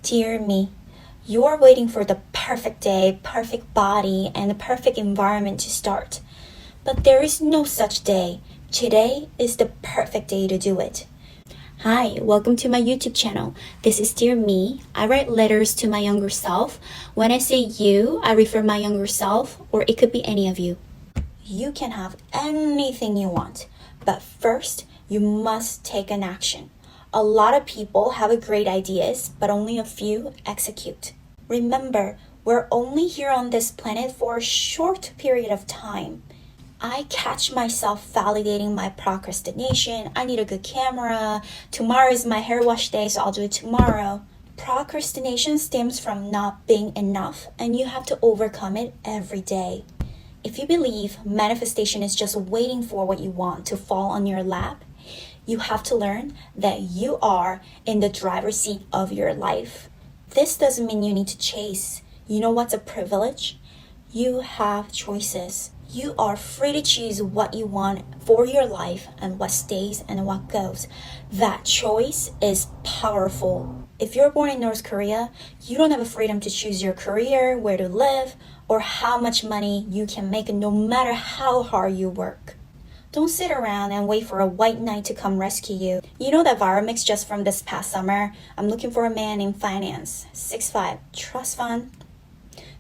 Dear me, you're waiting for the perfect day, perfect body, and the perfect environment to start. But there is no such day. Today is the perfect day to do it. Hi, welcome to my YouTube channel. This is Dear Me. I write letters to my younger self. When I say you, I refer my younger self, or it could be any of you. You can have anything you want, but first, you must take an action. A lot of people have great ideas, but only a few execute. Remember, we're only here on this planet for a short period of time. I catch myself validating my procrastination. I need a good camera. Tomorrow is my hair wash day, so I'll do it tomorrow. Procrastination stems from not being enough, and you have to overcome it every day. If you believe manifestation is just waiting for what you want to fall on your lap, you have to learn that you are in the driver's seat of your life. This doesn't mean you need to chase. You know what's a privilege? You have choices. You are free to choose what you want for your life and what stays and what goes. That choice is powerful. If you're born in North Korea, you don't have a freedom to choose your career, where to live, or how much money you can make no matter how hard you work. Don't sit around and wait for a white knight to come rescue you. You know that viral mix just from this past summer? I'm looking for a man in finance, 6'5", trust fund.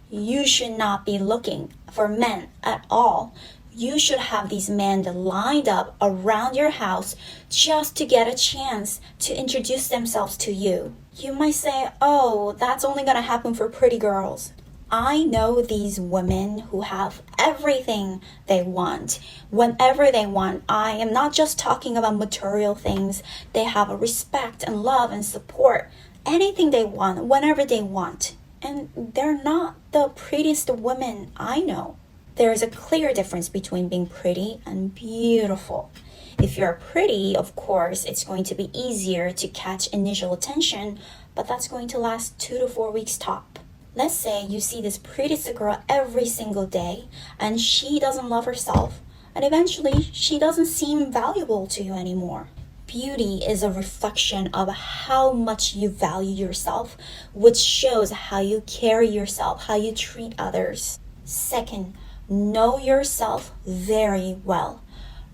You should not be looking for men at all. You should have these men lined up around your house just to get a chance to introduce themselves to you. You might say, oh, that's only gonna happen for pretty girls. I know these women who have everything they want, whenever they want. I am not just talking about material things. They have a respect and love and support. Anything they want, whenever they want. And they're not the prettiest women I know. There is a clear difference between being pretty and beautiful. If you're pretty, of course, it's going to be easier to catch initial attention, but that's going to last 2 to 4 weeks top. Let's say you see this prettiest girl every single day and she doesn't love herself, and eventually she doesn't seem valuable to you anymore. Beauty is a reflection of how much you value yourself, which shows how you carry yourself, how you treat others. Second, know yourself very well.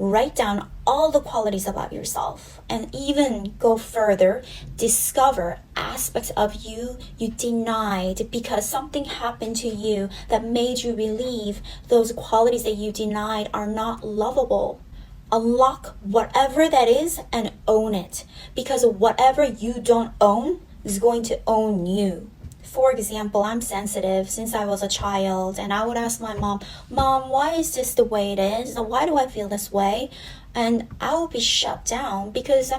Write down all the qualities about yourself, and even go further, discover aspects of you denied because something happened to you that made you believe those qualities that you denied are not lovable. Unlock whatever that is and own it, because whatever you don't own is going to own you. For example, I'm sensitive since I was a child, and I would ask my mom, why is this the way it is? Why do I feel this way? And I would be shut down because,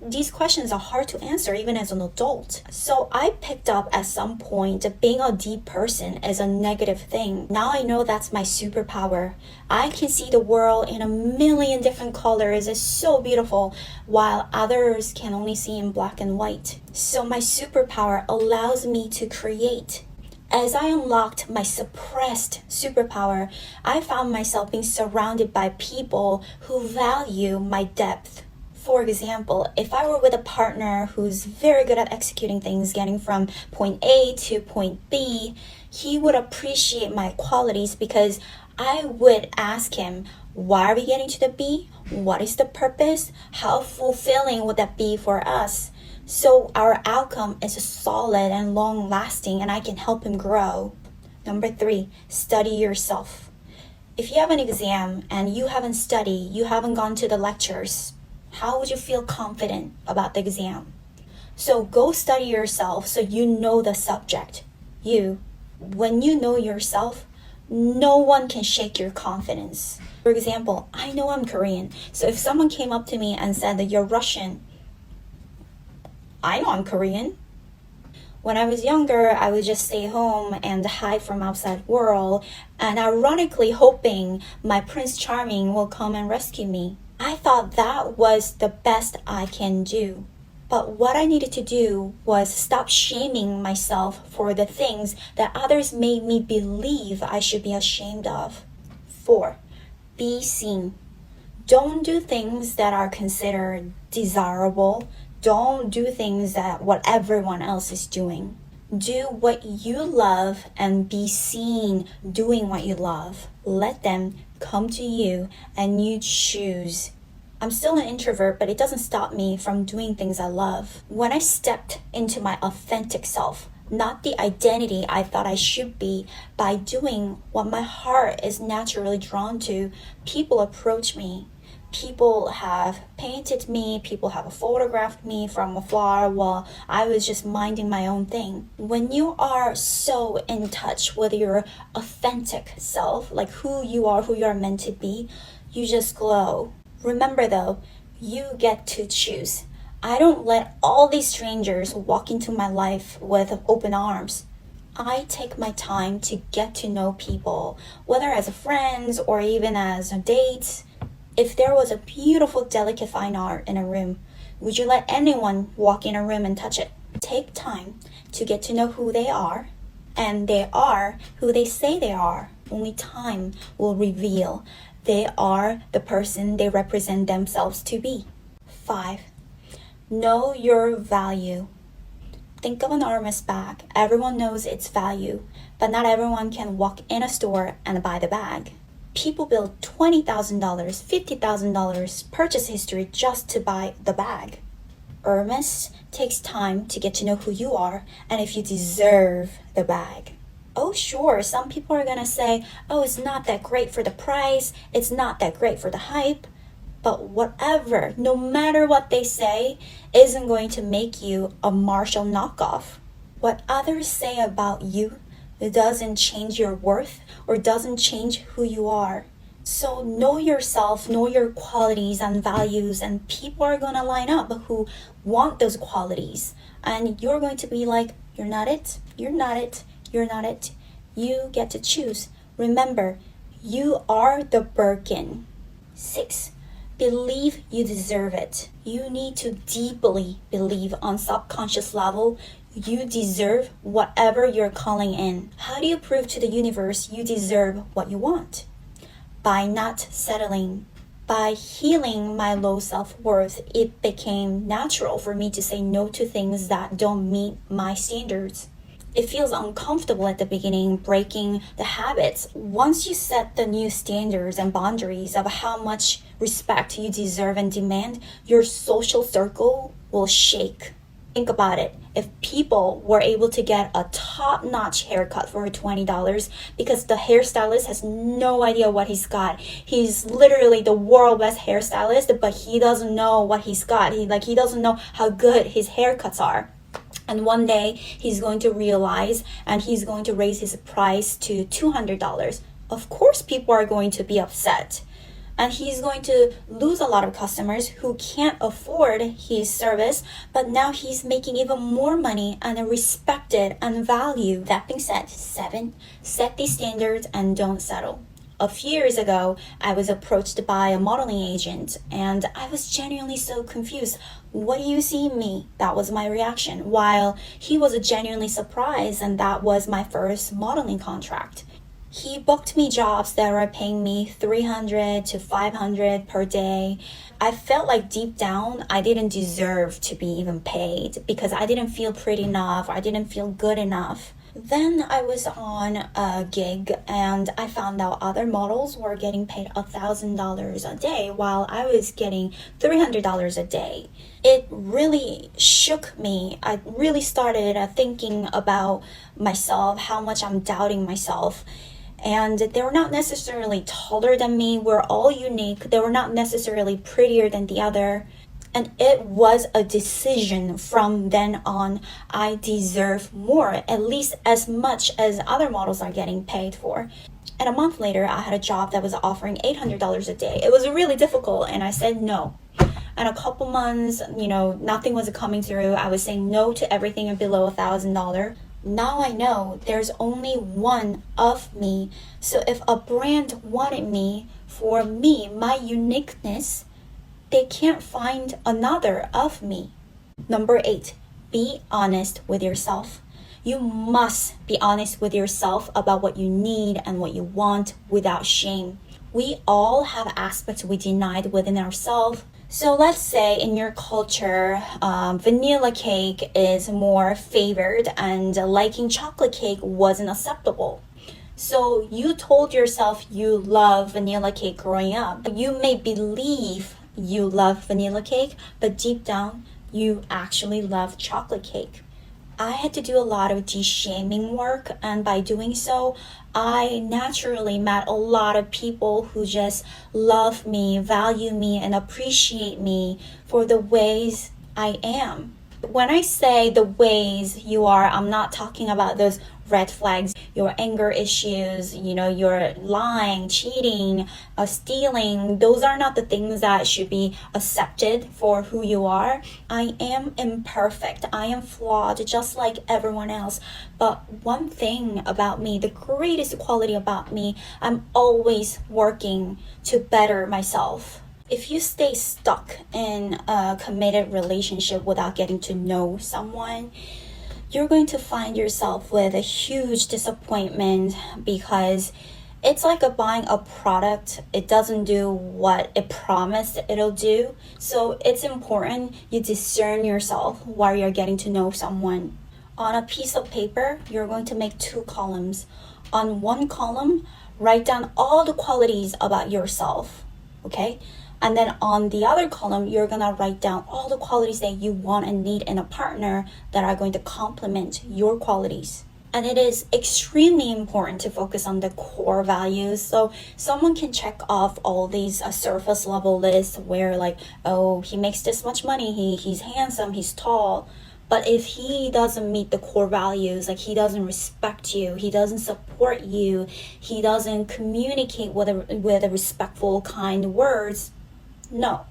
these questions are hard to answer even as an adult. So I picked up at some point that being a deep person is a negative thing. Now I know that's my superpower. I can see the world in a million different colors. It's so beautiful, while others can only see in black and white. So my superpower allows me to create. As I unlocked my suppressed superpower, I found myself being surrounded by people who value my depth. For example, if I were with a partner who's very good at executing things, getting from point A to point B, he would appreciate my qualities because I would ask him, why are we getting to the B? What is the purpose? How fulfilling would that be for us? So our outcome is solid and long lasting, and I can help him grow. Number 3, study yourself. If you have an exam and you haven't studied, you haven't gone to the lectures, how would you feel confident about the exam? So go study yourself so you know the subject. When you know yourself, no one can shake your confidence. For example, I know I'm Korean, so if someone came up to me and said that you're Russian, I know I'm Korean. When I was younger, I would just stay home and hide from outside world, and ironically hoping my Prince Charming will come and rescue me. I thought that was the best I can do. But what I needed to do was stop shaming myself for the things that others made me believe I should be ashamed of. 4, be seen. Don't do things that are considered desirable. Don't do things that what everyone else is doing. Do what you love and be seen doing what you love. Let them come to you and you choose. I'm still an introvert, but it doesn't stop me from doing things I love. When I stepped into my authentic self, not the identity I thought I should be, by doing what my heart is naturally drawn to, people approach me. People have painted me, people have photographed me from afar while I was just minding my own thing. When you are so in touch with your authentic self, like who you are meant to be, you just glow. Remember though, you get to choose. I don't let all these strangers walk into my life with open arms. I take my time to get to know people, whether as friends or even as dates. If there was a beautiful, delicate fine art in a room, would you let anyone walk in a room and touch it? Take time to get to know who they are, and they are who they say they are. Only time will reveal they are the person they represent themselves to be. 5. Know your value. Think of an Hermes bag. Everyone knows its value, but not everyone can walk in a store and buy the bag. People build $20,000, $50,000 purchase history just to buy the bag. Hermes takes time to get to know who you are and if you deserve the bag. Oh sure, some people are gonna say, oh, it's not that great for the price, it's not that great for the hype. But whatever, no matter what they say, isn't going to make you a Marshall knockoff. What others say about you, it doesn't change your worth or doesn't change who you are. So know yourself, know your qualities and values, and people are going to line up who want those qualities. And you're going to be like, you're not it, you're not it, you're not it. You get to choose. Remember, you are the Birkin. 6. Believe you deserve it. You need to deeply believe on subconscious level you deserve whatever you're calling in. How do you prove to the universe you deserve what you want? By not settling. By healing my low self-worth, it became natural for me to say no to things that don't meet my standards. It feels uncomfortable at the beginning, breaking the habits. Once you set the new standards and boundaries of how much respect you deserve and demand, your social circle will shake. Think about it. If people were able to get a top-notch haircut for $20 because the hairstylist has no idea what he's got. He's literally the world best hairstylist, but he doesn't know what he's got. He doesn't know how good his haircuts are. And one day he's going to realize and he's going to raise his price to $200. Of course, people are going to be upset. And he's going to lose a lot of customers who can't afford his service, but now he's making even more money and are respected and valued. That being said, 7, set these standards and don't settle. A few years ago, I was approached by a modeling agent and I was genuinely so confused. What do you see in me? That was my reaction. While he was genuinely surprised, and that was my first modeling contract. He booked me jobs that were paying me $300 to $500 per day. I felt like deep down I didn't deserve to be even paid because I didn't feel pretty enough. I didn't feel good enough. Then I was on a gig and I found out other models were getting paid $1,000 a day while I was getting $300 a day. It really shook me. I really started thinking about myself, how much I'm doubting myself. And they were not necessarily taller than me. We're all unique. They were not necessarily prettier than the other. And it was a decision from then on. I deserve more, at least as much as other models are getting paid for. And a month later, I had a job that was offering $800 a day. It was really difficult, and I said no. And a couple months, nothing was coming through. I was saying no to everything below $1,000. Now I know there's only one of me. So if a brand wanted me for me, my uniqueness, they can't find another of me. Number 8, be honest with yourself. You must be honest with yourself about what you need and what you want without shame. We all have aspects we denied within ourselves. So let's say in your culture, vanilla cake is more favored and liking chocolate cake wasn't acceptable. So you told yourself you love vanilla cake growing up. You may believe you love vanilla cake, but deep down, you actually love chocolate cake. I had to do a lot of de-shaming work, and by doing so, I naturally met a lot of people who just love me, value me, and appreciate me for the ways I am. When I say the ways you are, I'm not talking about those red flags, your anger issues, your lying, cheating, stealing. Those are not the things that should be accepted for who you are. I am imperfect. I am flawed just like everyone else. But one thing about me, the greatest quality about me, I'm always working to better myself. If you stay stuck in a committed relationship without getting to know someone, you're going to find yourself with a huge disappointment because it's like buying a product. It doesn't do what it promised it'll do. So it's important you discern yourself while you're getting to know someone. On a piece of paper, you're going to make 2 columns. On one column, write down all the qualities about yourself, okay? And then on the other column, you're going to write down all the qualities that you want and need in a partner that are going to complement your qualities. And it is extremely important to focus on the core values. So someone can check off all these surface level lists where he makes this much money, he's handsome, he's tall. But if he doesn't meet the core values, he doesn't respect you, he doesn't support you, he doesn't communicate with a respectful, kind words, no.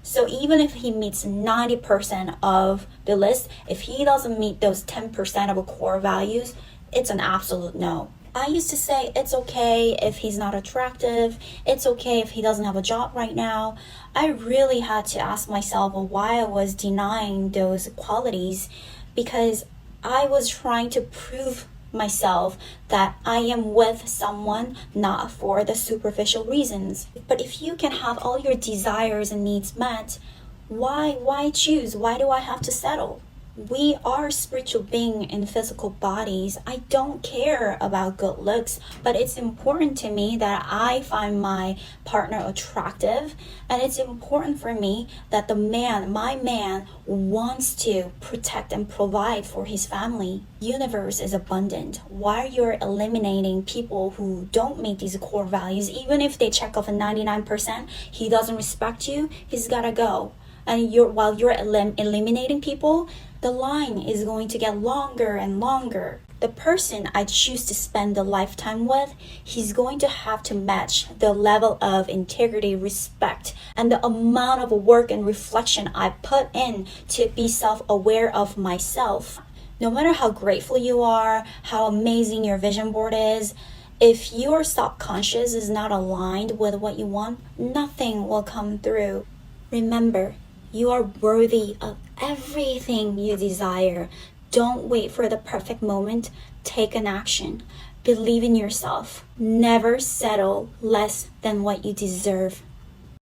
So even if he meets 90% of the list, if he doesn't meet those 10% of core values, it's an absolute no. I used to say it's okay if he's not attractive, it's okay if he doesn't have a job right now. I really had to ask myself why I was denying those qualities, because I was trying to prove myself that I am with someone not for the superficial reasons. But if you can have all your desires and needs met, why choose? Why do I have to settle? We are spiritual beings in physical bodies. I don't care about good looks, but it's important to me that I find my partner attractive, and it's important for me that my man wants to protect and provide for his family. Universe is abundant. Why you're eliminating people who don't meet these core values, even if they check off a 99%, he doesn't respect you, he's gotta go. And while you're eliminating people, the line is going to get longer and longer. The person I choose to spend a lifetime with, he's going to have to match the level of integrity, respect, and the amount of work and reflection I put in to be self-aware of myself. No matter how grateful you are, how amazing your vision board is, if your subconscious is not aligned with what you want, nothing will come through. Remember, you are worthy of everything you desire. Don't wait for the perfect moment. Take an action. Believe in yourself. Never settle less than what you deserve.